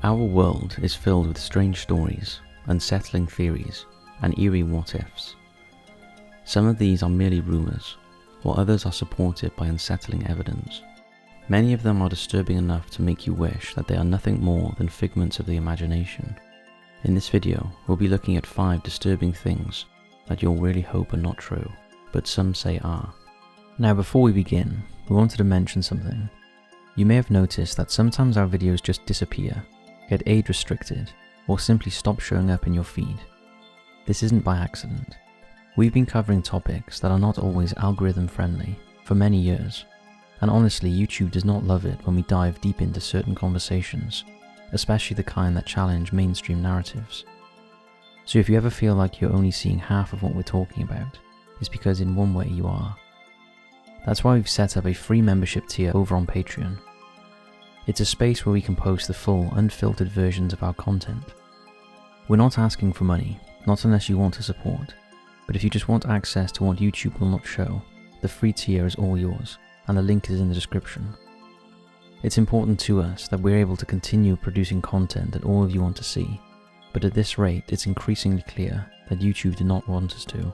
Our world is filled with strange stories, unsettling theories, and eerie what-ifs. Some of these are merely rumours, while others are supported by unsettling evidence. Many of them are disturbing enough to make you wish that they are nothing more than figments of the imagination. In this video, we'll be looking at 5 disturbing things that you'll really hope are not true, but some say are. Now before we begin, we wanted to mention something. You may have noticed that sometimes our videos just disappear, get age restricted, or simply stop showing up in your feed. This isn't by accident. We've been covering topics that are not always algorithm friendly for many years, and honestly YouTube does not love it when we dive deep into certain conversations, especially the kind that challenge mainstream narratives. So if you ever feel like you're only seeing half of what we're talking about, it's because in one way you are. That's why we've set up a free membership tier over on Patreon. It's a space where we can post the full, unfiltered versions of our content. We're not asking for money, not unless you want to support, but if you just want access to what YouTube will not show, the free tier is all yours, and the link is in the description. It's important to us that we're able to continue producing content that all of you want to see, but at this rate it's increasingly clear that YouTube do not want us to.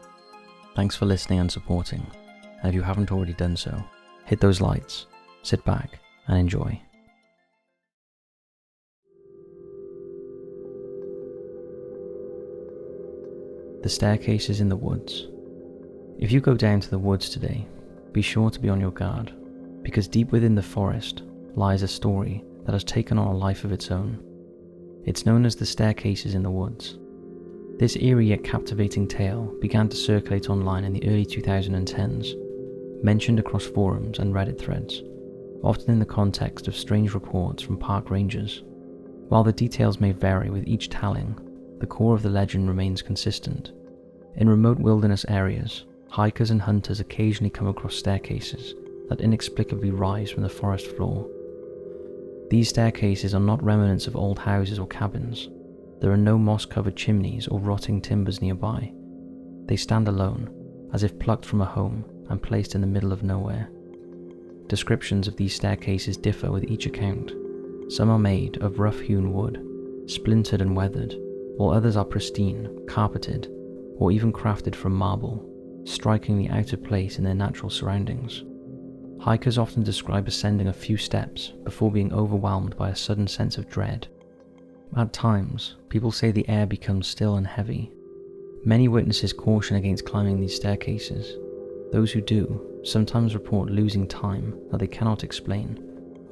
Thanks for listening and supporting, and if you haven't already done so, hit those lights, sit back, and enjoy. The staircases in the woods. If you go down to the woods today, be sure to be on your guard, because deep within the forest lies a story that has taken on a life of its own. It's known as the staircases in the woods. This eerie yet captivating tale began to circulate online in the early 2010s, mentioned across forums and Reddit threads, often in the context of strange reports from park rangers. While the details may vary with each telling, the core of the legend remains consistent. In remote wilderness areas, hikers and hunters occasionally come across staircases that inexplicably rise from the forest floor. These staircases are not remnants of old houses or cabins. There are no moss-covered chimneys or rotting timbers nearby. They stand alone, as if plucked from a home and placed in the middle of nowhere. Descriptions of these staircases differ with each account. Some are made of rough-hewn wood, splintered and weathered, while others are pristine, carpeted, or even crafted from marble, strikingly out of place in their natural surroundings. Hikers often describe ascending a few steps before being overwhelmed by a sudden sense of dread. At times, people say the air becomes still and heavy. Many witnesses caution against climbing these staircases. Those who do sometimes report losing time that they cannot explain,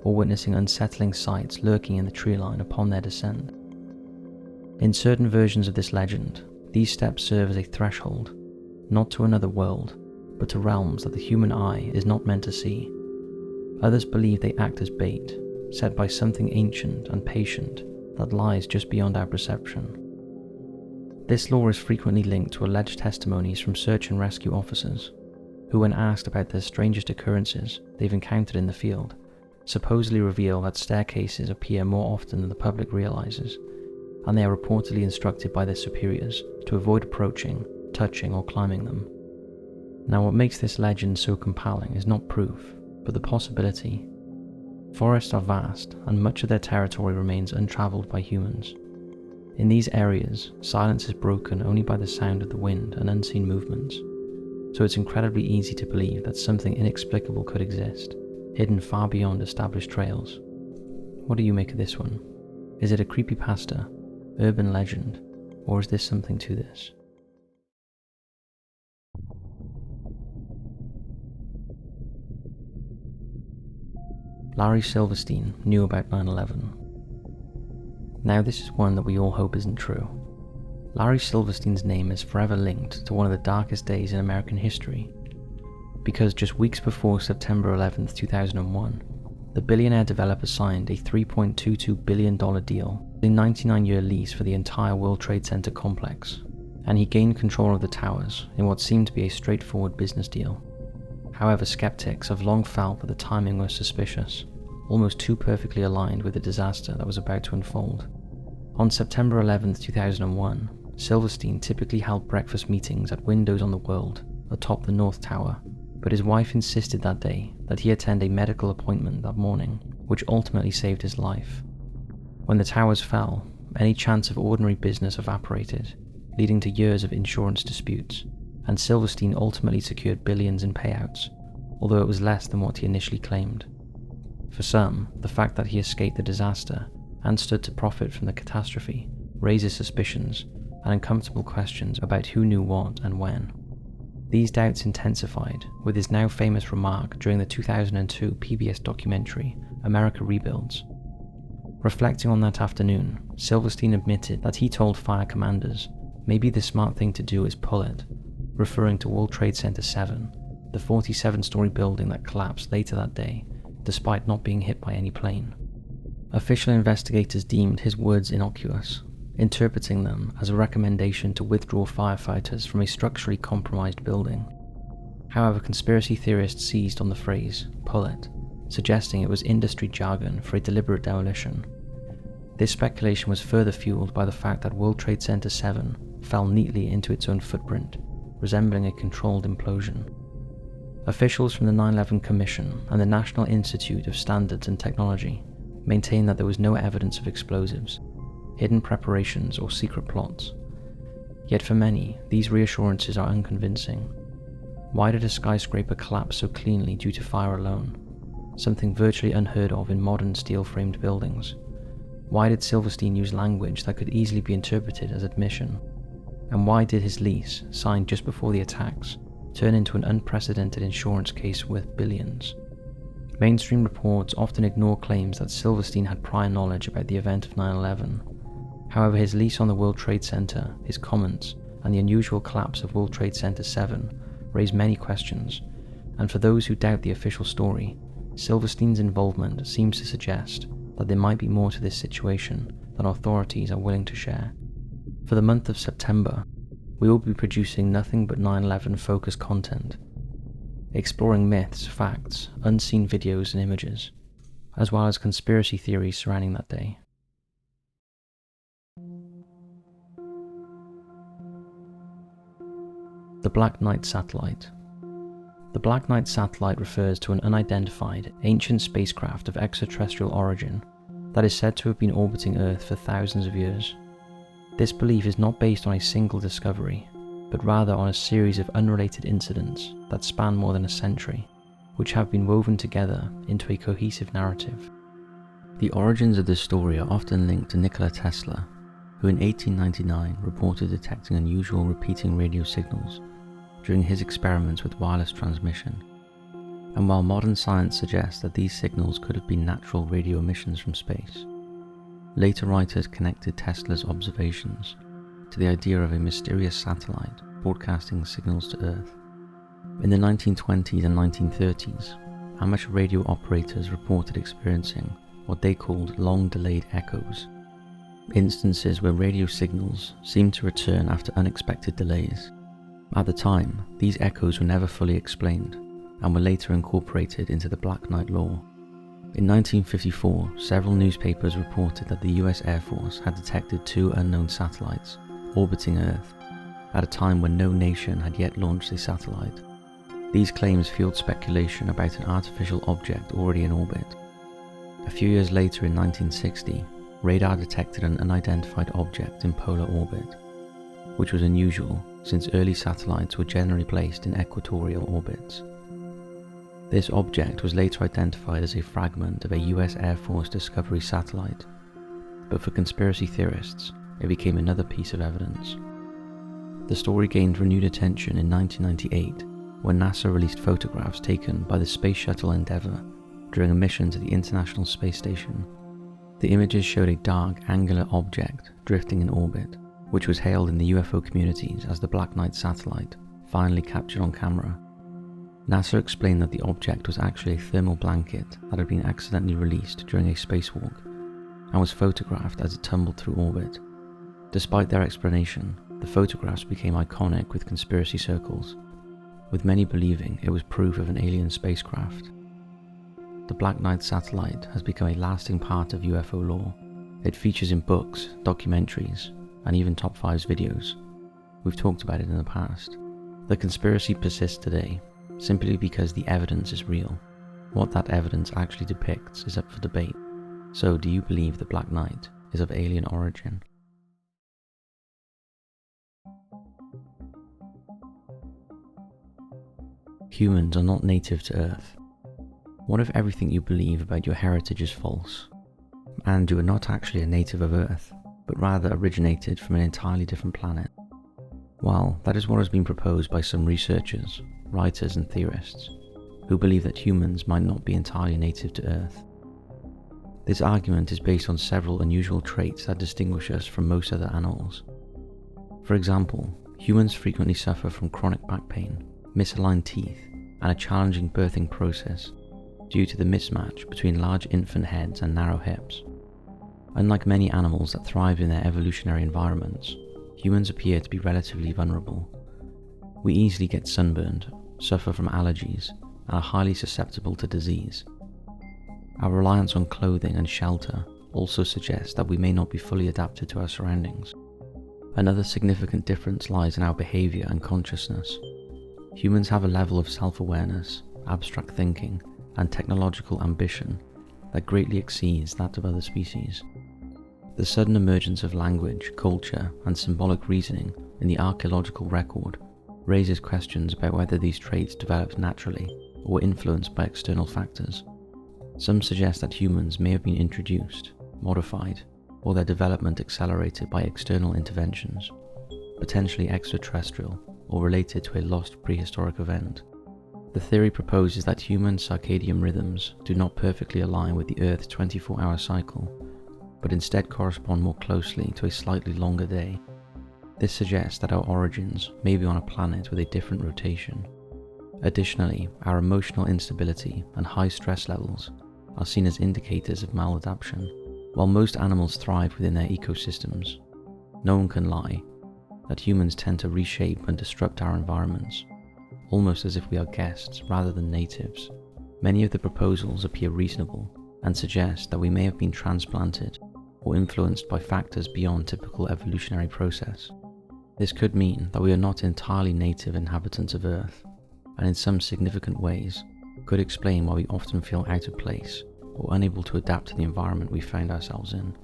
or witnessing unsettling sights lurking in the tree line upon their descent. In certain versions of this legend, these steps serve as a threshold, not to another world, but to realms that the human eye is not meant to see. Others believe they act as bait, set by something ancient and patient that lies just beyond our perception. This lore is frequently linked to alleged testimonies from search and rescue officers, who when asked about their strangest occurrences they've encountered in the field, supposedly reveal that staircases appear more often than the public realizes, and they are reportedly instructed by their superiors to avoid approaching, touching, or climbing them. Now what makes this legend so compelling is not proof, but the possibility. Forests are vast, and much of their territory remains untraveled by humans. In these areas, silence is broken only by the sound of the wind and unseen movements, so it's incredibly easy to believe that something inexplicable could exist, hidden far beyond established trails. What do you make of this one? Is it a creepypasta, urban legend, or is there something to this? Larry Silverstein knew about 9/11. Now this is one that we all hope isn't true. Larry Silverstein's name is forever linked to one of the darkest days in American history, because just weeks before September 11th, 2001, the billionaire developer signed a $3.22 billion deal, a 99-year lease for the entire World Trade Center complex, and he gained control of the towers in what seemed to be a straightforward business deal. However, skeptics have long felt that the timing was suspicious, almost too perfectly aligned with the disaster that was about to unfold. On September 11th, 2001, Silverstein typically held breakfast meetings at Windows on the World atop the North Tower, but his wife insisted that day that he attend a medical appointment that morning, which ultimately saved his life. When the towers fell, any chance of ordinary business evaporated, leading to years of insurance disputes, and Silverstein ultimately secured billions in payouts, although it was less than what he initially claimed. For some, the fact that he escaped the disaster and stood to profit from the catastrophe raises suspicions and uncomfortable questions about who knew what and when. These doubts intensified with his now famous remark during the 2002 PBS documentary America Rebuilds. Reflecting on that afternoon, Silverstein admitted that he told fire commanders, "Maybe the smart thing to do is pull it," referring to World Trade Center 7, the 47-story building that collapsed later that day, despite not being hit by any plane. Official investigators deemed his words innocuous, interpreting them as a recommendation to withdraw firefighters from a structurally compromised building. However, conspiracy theorists seized on the phrase, "pull it," suggesting it was industry jargon for a deliberate demolition. This speculation was further fueled by the fact that World Trade Center 7 fell neatly into its own footprint, resembling a controlled implosion. Officials from the 9/11 Commission and the National Institute of Standards and Technology maintained that there was no evidence of explosives, hidden preparations, or secret plots. Yet for many, these reassurances are unconvincing. Why did a skyscraper collapse so cleanly due to fire alone? Something virtually unheard of in modern steel-framed buildings. Why did Silverstein use language that could easily be interpreted as admission? And why did his lease, signed just before the attacks, turn into an unprecedented insurance case worth billions? Mainstream reports often ignore claims that Silverstein had prior knowledge about the event of 9/11. However, his lease on the World Trade Center, his comments, and the unusual collapse of World Trade Center 7 raise many questions, and for those who doubt the official story, Silverstein's involvement seems to suggest that there might be more to this situation than authorities are willing to share. For the month of September, we will be producing nothing but 9/11 focused content, exploring myths, facts, unseen videos and images, as well as conspiracy theories surrounding that day. The Black Knight Satellite. The Black Knight Satellite refers to an unidentified, ancient spacecraft of extraterrestrial origin that is said to have been orbiting Earth for thousands of years. This belief is not based on a single discovery, but rather on a series of unrelated incidents that span more than a century, which have been woven together into a cohesive narrative. The origins of this story are often linked to Nikola Tesla, who in 1899 reported detecting unusual repeating radio signals during his experiments with wireless transmission. And while modern science suggests that these signals could have been natural radio emissions from space, later writers connected Tesla's observations to the idea of a mysterious satellite broadcasting signals to Earth. In the 1920s and 1930s, amateur radio operators reported experiencing what they called long-delayed echoes, instances where radio signals seemed to return after unexpected delays. At the time, these echoes were never fully explained and were later incorporated into the Black Knight lore. In 1954, several newspapers reported that the US Air Force had detected 2 unknown satellites orbiting Earth, at a time when no nation had yet launched a satellite. These claims fueled speculation about an artificial object already in orbit. A few years later in 1960, radar detected an unidentified object in polar orbit, which was unusual since early satellites were generally placed in equatorial orbits. This object was later identified as a fragment of a US Air Force Discovery satellite, but for conspiracy theorists, it became another piece of evidence. The story gained renewed attention in 1998 when NASA released photographs taken by the Space Shuttle Endeavour during a mission to the International Space Station. The images showed a dark, angular object drifting in orbit, which was hailed in the UFO communities as the Black Knight satellite, finally captured on camera. NASA explained that the object was actually a thermal blanket that had been accidentally released during a spacewalk and was photographed as it tumbled through orbit. Despite their explanation, the photographs became iconic with conspiracy circles, with many believing it was proof of an alien spacecraft. The Black Knight satellite has become a lasting part of UFO lore. It features in books, documentaries, and even Top 5's videos. We've talked about it in the past. The conspiracy persists today, simply because the evidence is real. What that evidence actually depicts is up for debate. So do you believe the Black Knight is of alien origin. Humans are not native to Earth. What if everything you believe about your heritage is false, and you are not actually a native of Earth, but rather originated from an entirely different planet? Well, that is what has been proposed by some researchers, writers and theorists, who believe that humans might not be entirely native to Earth. This argument is based on several unusual traits that distinguish us from most other animals. For example, humans frequently suffer from chronic back pain, misaligned teeth, and a challenging birthing process due to the mismatch between large infant heads and narrow hips. Unlike many animals that thrive in their evolutionary environments, humans appear to be relatively vulnerable. We easily get sunburned, suffer from allergies, and are highly susceptible to disease. Our reliance on clothing and shelter also suggests that we may not be fully adapted to our surroundings. Another significant difference lies in our behavior and consciousness. Humans have a level of self-awareness, abstract thinking, and technological ambition that greatly exceeds that of other species. The sudden emergence of language, culture, and symbolic reasoning in the archaeological record raises questions about whether these traits developed naturally or were influenced by external factors. Some suggest that humans may have been introduced, modified, or their development accelerated by external interventions, potentially extraterrestrial or related to a lost prehistoric event. The theory proposes that human circadian rhythms do not perfectly align with the Earth's 24-hour cycle, but instead correspond more closely to a slightly longer day. This suggests that our origins may be on a planet with a different rotation. Additionally, our emotional instability and high stress levels are seen as indicators of maladaptation. While most animals thrive within their ecosystems, no one can lie that humans tend to reshape and disrupt our environments, almost as if we are guests rather than natives. Many of the proposals appear reasonable and suggest that we may have been transplanted or influenced by factors beyond typical evolutionary process. This could mean that we are not entirely native inhabitants of Earth, and in some significant ways could explain why we often feel out of place or unable to adapt to the environment we find ourselves in.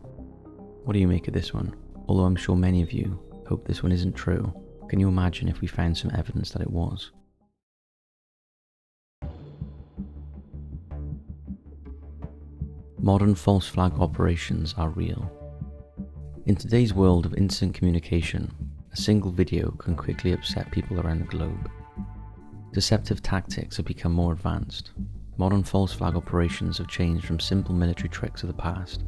What do you make of this one? Although I'm sure many of you hope this one isn't true, can you imagine if we found some evidence that it was? Modern false flag operations are real. In today's world of instant communication, a single video can quickly upset people around the globe. Deceptive tactics have become more advanced. Modern false flag operations have changed from simple military tricks of the past,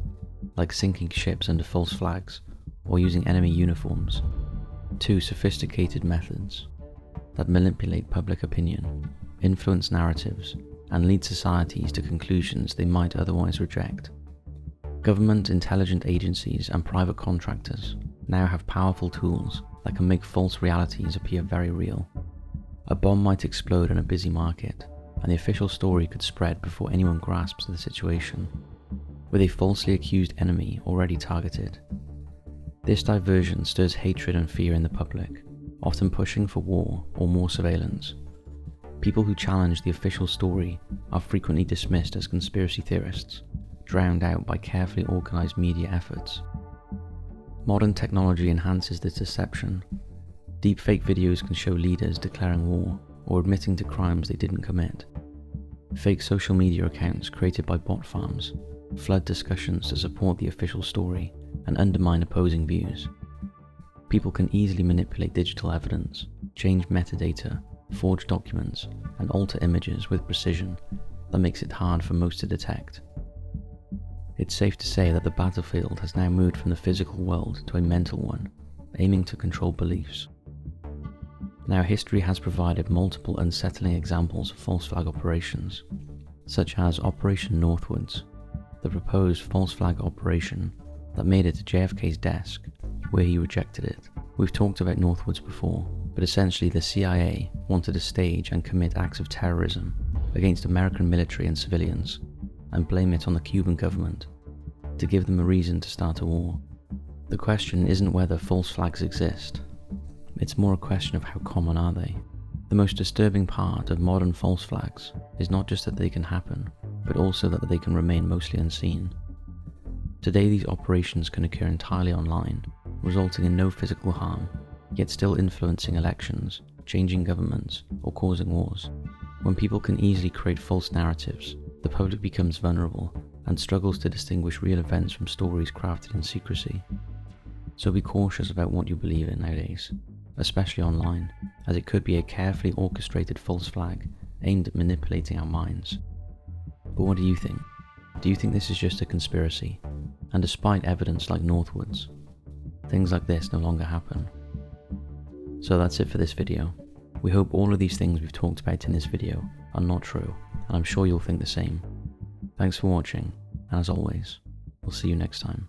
like sinking ships under false flags or using enemy uniforms, to sophisticated methods that manipulate public opinion, influence narratives, and lead societies to conclusions they might otherwise reject. Government, intelligence agencies, and private contractors now have powerful tools that can make false realities appear very real. A bomb might explode in a busy market, and the official story could spread before anyone grasps the situation, with a falsely accused enemy already targeted. This diversion stirs hatred and fear in the public, often pushing for war or more surveillance. People who challenge the official story are frequently dismissed as conspiracy theorists, drowned out by carefully organized media efforts. Modern technology enhances this deception. Deepfake videos can show leaders declaring war or admitting to crimes they didn't commit. Fake social media accounts created by bot farms flood discussions to support the official story and undermine opposing views. People can easily manipulate digital evidence, change metadata, forge documents, and alter images with precision that makes it hard for most to detect. It's safe to say that the battlefield has now moved from the physical world to a mental one, aiming to control beliefs. Now, history has provided multiple unsettling examples of false flag operations, such as Operation Northwoods, the proposed false flag operation that made it to JFK's desk, where he rejected it. We've talked about Northwoods before, but essentially the CIA wanted to stage and commit acts of terrorism against American military and civilians, and blame it on the Cuban government to give them a reason to start a war. The question isn't whether false flags exist, it's more a question of how common are they. The most disturbing part of modern false flags is not just that they can happen, but also that they can remain mostly unseen. Today these operations can occur entirely online, resulting in no physical harm, yet still influencing elections, changing governments, or causing wars. When people can easily create false narratives, the public becomes vulnerable and struggles to distinguish real events from stories crafted in secrecy. So be cautious about what you believe in nowadays, especially online, as it could be a carefully orchestrated false flag aimed at manipulating our minds. But what do you think? Do you think this is just a conspiracy? And despite evidence like Northwoods, things like this no longer happen? So that's it for this video. We hope all of these things we've talked about in this video are not true, and I'm sure you'll think the same. Thanks for watching, and as always, we'll see you next time.